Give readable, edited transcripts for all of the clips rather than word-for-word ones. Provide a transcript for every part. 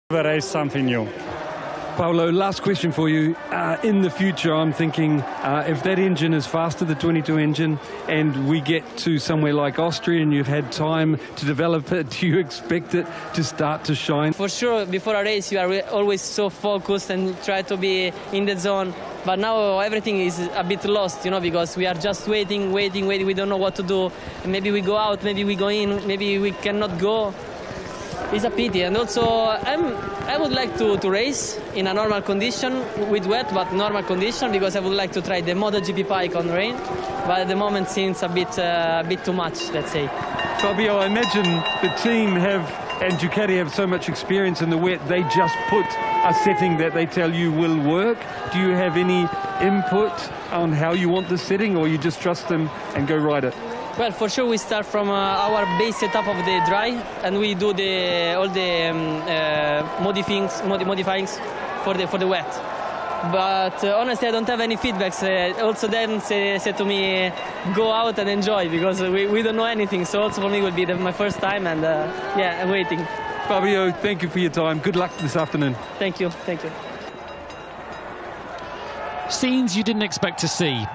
Race something new. Paolo, last question for you. In the future, I'm thinking if that engine is faster, the 22 engine, and we get to somewhere like Austria and you've had time to develop it, do you expect it to start to shine? For sure, before a race, you are always so focused and try to be in the zone. But now everything is a bit lost, you know, because we are just waiting. We don't know what to do. Maybe we go out, maybe we go in, maybe we cannot go. It's a pity. And also, I would like to race in a normal condition, with wet, but normal condition, because I would like to try the MotoGP bike on rain. But at the moment, seems a bit too much, let's say. Fabio, I imagine the team and Ducati have so much experience in the wet, they just put a setting that they tell you will work. Do you have any input on how you want the setting, or you just trust them and go ride it? Well, for sure we start from our base setup of the dry, and we do all the modifyings for the wet. But honestly, I don't have any feedbacks. Also, then say to me, go out and enjoy, because we don't know anything. So also for me, it will be my first time, and yeah, I'm waiting. Fabio, thank you for your time. Good luck this afternoon. Thank you. Thank you. Scenes you didn't expect to see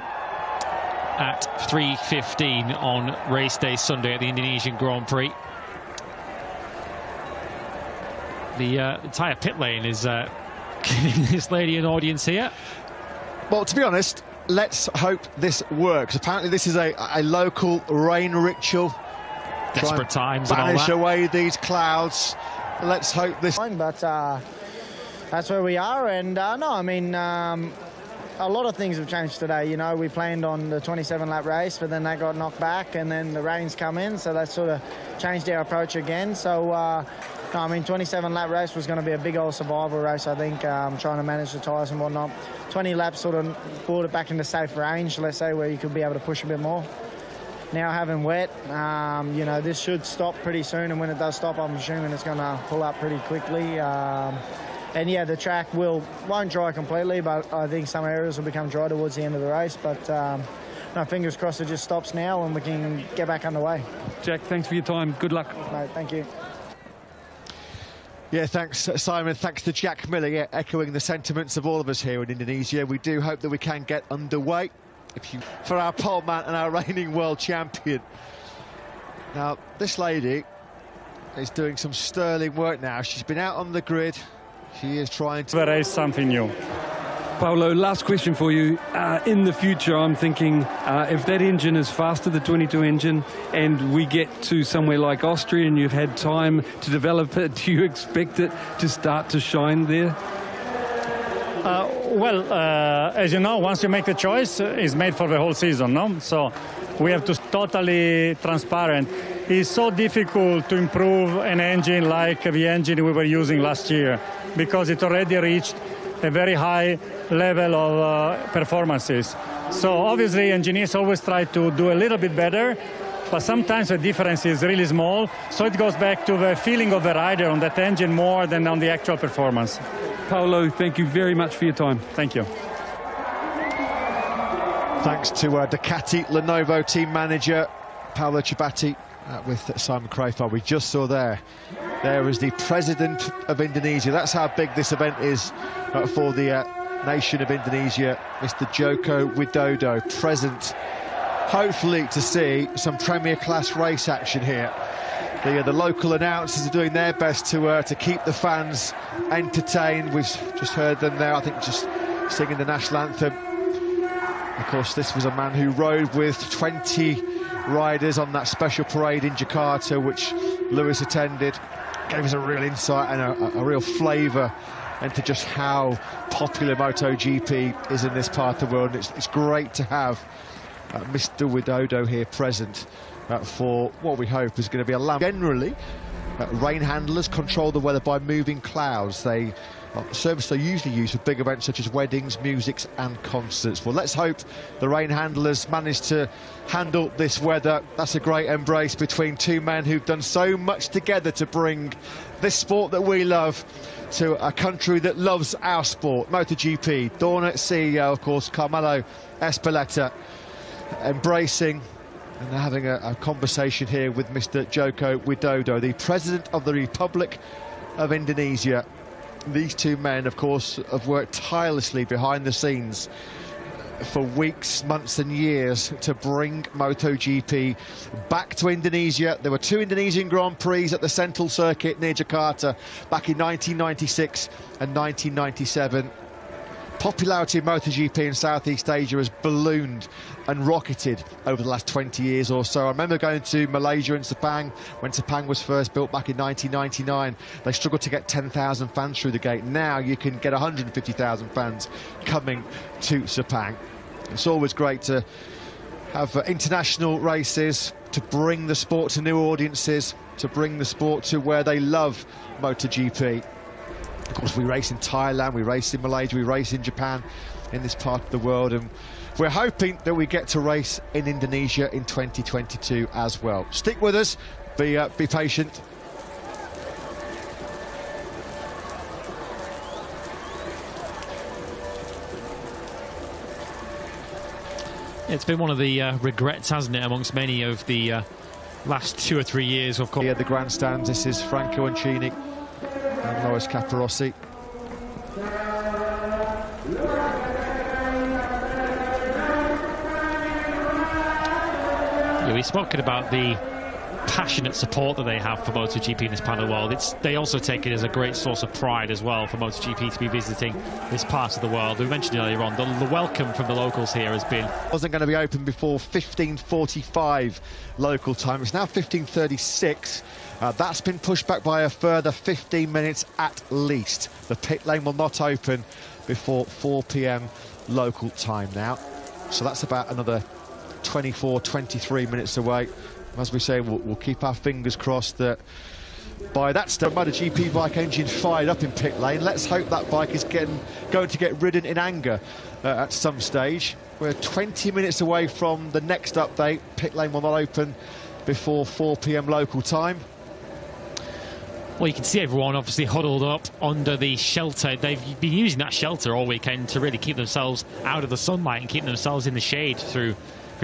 at 3:15 on race day Sunday at the Indonesian Grand Prix. The entire pit lane is giving this lady an audience here. Well, to be honest, let's hope this works. Apparently this is a local rain ritual. Desperate times and all that. Banish away these clouds. Let's hope this... But that's where we are, and no, I mean, a lot of things have changed today. You know, we planned on the 27-lap race, but then that got knocked back, and then the rains come in, so that sort of changed our approach again. So, no, I mean, 27-lap race was going to be a big old survival race, I think, trying to manage the tyres and whatnot. 20 laps sort of brought it back into safe range, let's say, where you could be able to push a bit more. Now having wet, you know, this should stop pretty soon, and when it does stop, I'm assuming it's going to pull up pretty quickly. And yeah, the track won't dry completely, but I think some areas will become dry towards the end of the race. But no, fingers crossed it just stops now and we can get back underway. Jack, thanks for your time. Good luck. Mate, thank you. Yeah, thanks, Simon. Thanks to Jack Miller, yeah, echoing the sentiments of all of us here in Indonesia. We do hope that we can get underway for our pole man and our reigning world champion. Now, this lady is doing some sterling work now. She's been out on the grid. She is trying to Race something new. Paolo, last question for you. In the future, I'm thinking if that engine is faster, the 22 engine, and we get to somewhere like Austria and you've had time to develop it, do you expect it to start to shine there? Well, as you know, once you make the choice, it's made for the whole season, no? So we have to totally transparent. It's so difficult to improve an engine like the engine we were using last year, because it already reached a very high level of performances. So obviously engineers always try to do a little bit better, but sometimes the difference is really small. So it goes back to the feeling of the rider on that engine more than on the actual performance. Paolo, thank you very much for your time. Thank you. Thanks to Ducati Lenovo team manager Paolo Ciabatti with Simon Crafar. We just saw there is the president of Indonesia. That's how big this event is for the nation of Indonesia, Mr. Joko Widodo, present, hopefully to see some premier class race action here. The local announcers are doing their best to keep the fans entertained. We've just heard them there, I think, just singing the national anthem. Of course, this was a man who rode with 20 riders on that special parade in Jakarta, which Lewis attended. Gave us a real insight and a real flavour into just how popular MotoGP is in this part of the world. It's great to have Mr. Widodo here present for what we hope is going to be a generally, rain handlers control the weather by moving clouds. They service they usually use for big events such as weddings, musics and concerts. Well, let's hope the rain handlers manage to handle this weather. That's a great embrace between two men who've done so much together to bring this sport that we love to a country that loves our sport, MotoGP. Dorna CEO, of course, Carmelo Ezpeleta, embracing and having a conversation here with Mr. Joko Widodo, the President of the Republic of Indonesia. These two men, of course, have worked tirelessly behind the scenes for weeks, months and years to bring MotoGP back to Indonesia. There were 2 Indonesian Grand Prix at the Sentul circuit near Jakarta back in 1996 and 1997. Popularity of MotoGP in Southeast Asia has ballooned and rocketed over the last 20 years or so. I remember going to Malaysia and Sepang when Sepang was first built back in 1999. They struggled to get 10,000 fans through the gate. Now you can get 150,000 fans coming to Sepang. It's always great to have international races, to bring the sport to new audiences, to bring the sport to where they love MotoGP. Of course, we race in Thailand, we race in Malaysia, we race in Japan, in this part of the world, and we're hoping that we get to race in Indonesia in 2022 as well. Stick with us, be patient. It's been one of the regrets, hasn't it, amongst many of the last 2 or 3 years, of course. Here, the grandstands, this is Franco Uncini and Loris Capirossi. Yeah, we've spoken about the passionate support that they have for MotoGP in this part of the world. They also take it as a great source of pride as well for MotoGP to be visiting this part of the world. We mentioned earlier on, the welcome from the locals here has been... Wasn't going to be open before 15:45 local time. It's now 15:36. That's been pushed back by a further 15 minutes at least. The pit lane will not open before 4 p.m. local time now. So that's about another 23 minutes away. As we say, we'll keep our fingers crossed that by that stage, MotoGP bike engine fired up in pit lane. Let's hope that bike is going to get ridden in anger at some stage. We're 20 minutes away from the next update. Pit lane will not open before 4 p.m. local time. Well, you can see everyone obviously huddled up under the shelter. They've been using that shelter all weekend to really keep themselves out of the sunlight and keep themselves in the shade through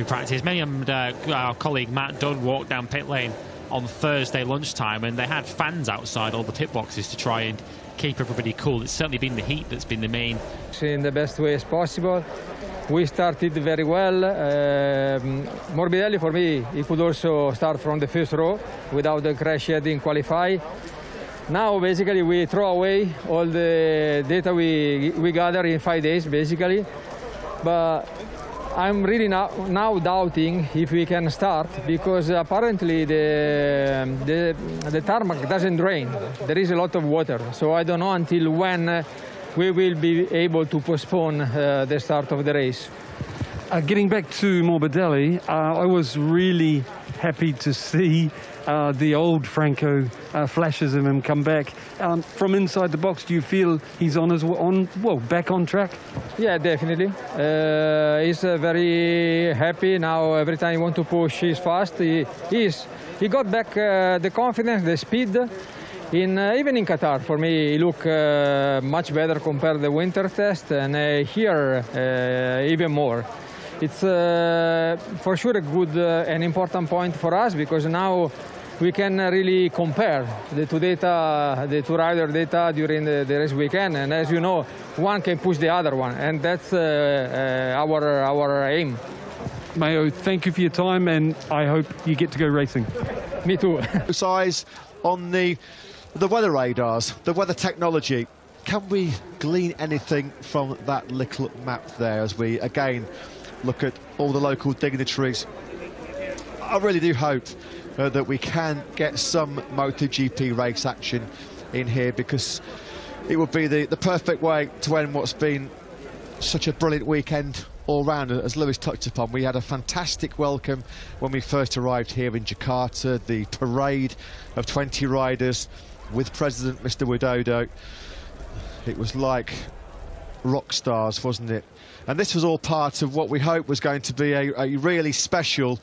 practice. Many of our colleague Matt Dunn walked down pit lane on Thursday lunchtime, and they had fans outside all the pit boxes to try and keep everybody cool. It's certainly been the heat that's been the main. In the best way as possible. We started very well. Morbidelli, for me, he could also start from the first row without the crash yet in qualify. Now, basically, we throw away all the data we gather in 5 days, basically. But I'm really now doubting if we can start, because apparently the tarmac doesn't drain. There is a lot of water, so I don't know until when we will be able to postpone the start of the race. Getting back to Morbidelli, I was really happy to see the old Franco flashes of him come back. From inside the box, do you feel he's back on track? Yeah, definitely. He's very happy now. Every time he wants to push, he's fast. He got back the confidence, the speed. Even in Qatar, for me, he looked much better compared to the winter test, and here even more. It's for sure a good and important point for us, because now we can really compare the two rider data during the race weekend, and as you know, one can push the other one, and that's our aim. Mayo, thank you for your time, and I hope you get to go racing. Me too. Eyes on the weather radars, the weather technology. Can we glean anything from that little map there as we again look at all the local dignitaries? I really do hope that we can get some MotoGP race action in here, because it would be the perfect way to end what's been such a brilliant weekend all round. As Lewis touched upon, we had a fantastic welcome when we first arrived here in Jakarta. The parade of 20 riders with President Mr. Widodo. It was like rock stars, wasn't it? And this was all part of what we hoped was going to be a really special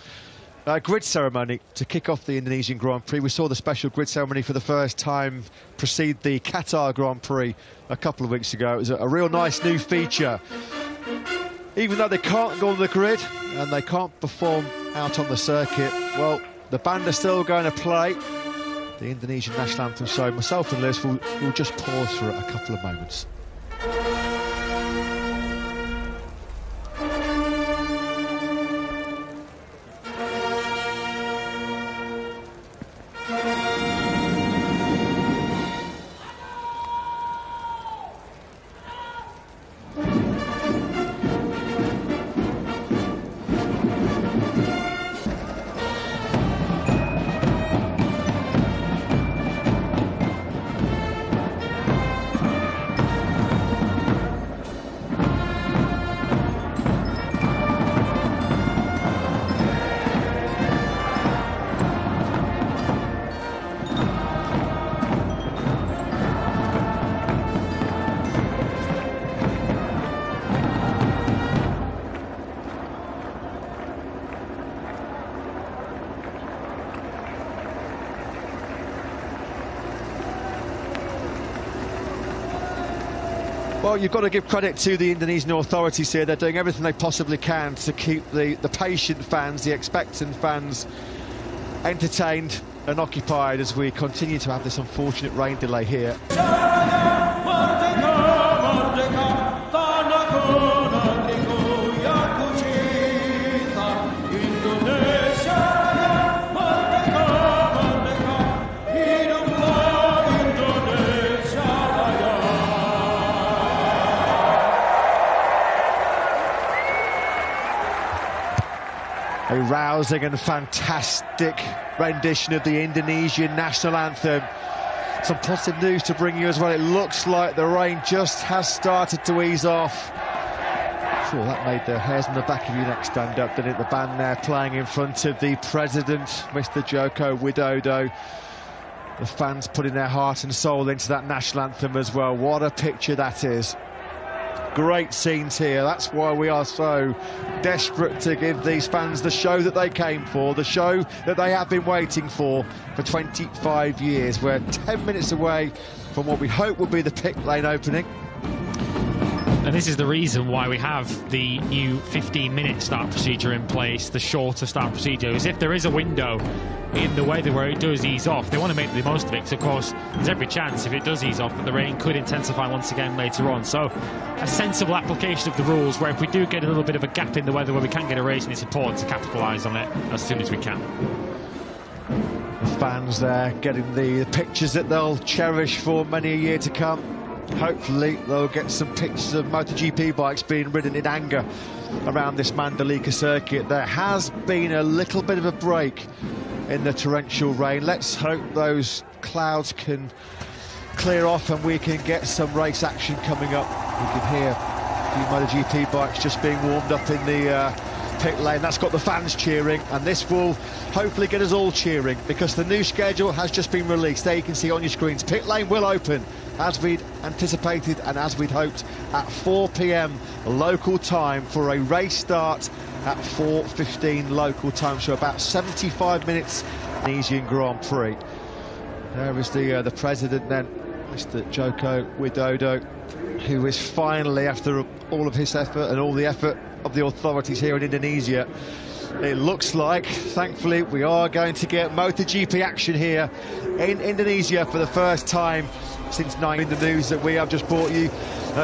grid ceremony to kick off the Indonesian Grand Prix. We saw the special grid ceremony for the first time precede the Qatar Grand Prix a couple of weeks ago. It was a real nice new feature. Even though they can't go on the grid and they can't perform out on the circuit, well, the band are still going to play. the Indonesian national anthem. So myself and Lewis will just pause for a couple of moments. Well, you've got to give credit to the Indonesian authorities here. They're doing everything they possibly can to keep the patient fans, the expectant fans, entertained and occupied as we continue to have this unfortunate rain delay here. A rousing and fantastic rendition of the Indonesian national anthem. Some positive news to bring you as well. It looks like the rain just has started to ease off. Sure, that made the hairs on the back of your neck stand up, didn't it? The band there playing in front of the president, Mr. Joko Widodo. The fans putting their heart and soul into that national anthem as well. What a picture that is. Great scenes here. That's why we are so desperate to give these fans the show that they came for, the show that they have been waiting for 25 years. We're 10 minutes away from what we hope will be the pit lane opening. And this is the reason why we have the new 15-minute start procedure in place, the shorter start procedure, is if there is a window in the weather where it does ease off, they want to make the most of it, because of course there's every chance if it does ease off that the rain could intensify once again later on. So a sensible application of the rules, where if we do get a little bit of a gap in the weather where we can get a race, and it's important to capitalise on it as soon as we can. The fans there getting the pictures that they'll cherish for many a year to come. Hopefully they'll get some pictures of MotoGP bikes being ridden in anger around this Mandalika circuit. There has been a little bit of a break in the torrential rain. Let's hope those clouds can clear off and we can get some race action coming up. We can hear a few MotoGP bikes just being warmed up in the pit lane. That's got the fans cheering, and this will hopefully get us all cheering, because the new schedule has just been released. There you can see on your screens, pit lane will open as we'd anticipated and as we'd hoped at 4 p.m. local time for a race start at 4:15 local time, so about 75 minutes Indonesian Grand Prix. There is the president then, Mr. Joko Widodo, who is finally, after all of his effort and all the effort of the authorities here in Indonesia, it looks like, thankfully, we are going to get MotoGP action here in Indonesia for the first time since 9. In the news that we have just brought you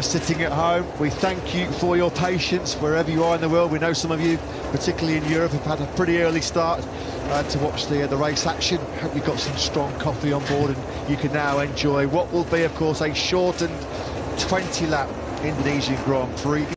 sitting at home. We thank you for your patience wherever you are in the world. We know some of you, particularly in Europe, have had a pretty early start to watch the race action. Hope you've got some strong coffee on board and you can now enjoy what will be, of course, a shortened 20-lap Indonesian Grand Prix.